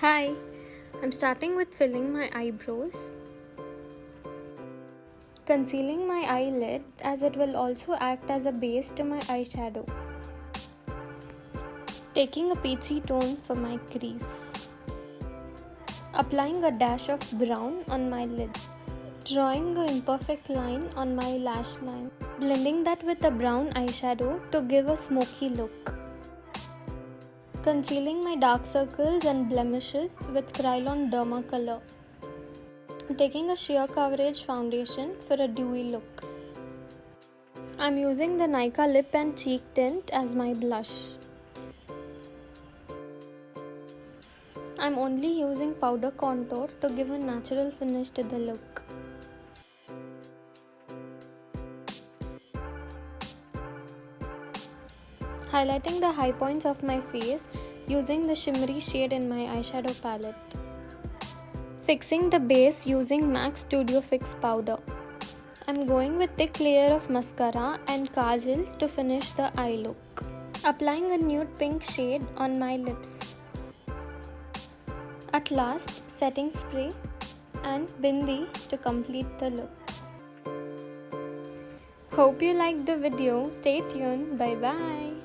Hi, I'm starting with filling my eyebrows, concealing my eyelid as it will also act as a base to my eyeshadow. Taking a peachy tone for my crease. Applying a dash of brown on my lid. Drawing an imperfect line on my lash line. Blending that with a brown eyeshadow to give a smoky look. Concealing my dark circles and blemishes with Krylon Derma color. Taking a sheer coverage foundation for a dewy look. I'm using the Nykaa lip and cheek tint as my blush. I'm only using powder contour to give a natural finish to the look. Highlighting the high points of my face using the shimmery shade in my eyeshadow palette. Fixing the base using MAC Studio Fix powder. I'm going with thick layer of mascara and kajal to finish the eye look. Applying a nude pink shade on my lips. At last, setting spray and bindi to complete the look. Hope you liked the video. Stay tuned. Bye bye.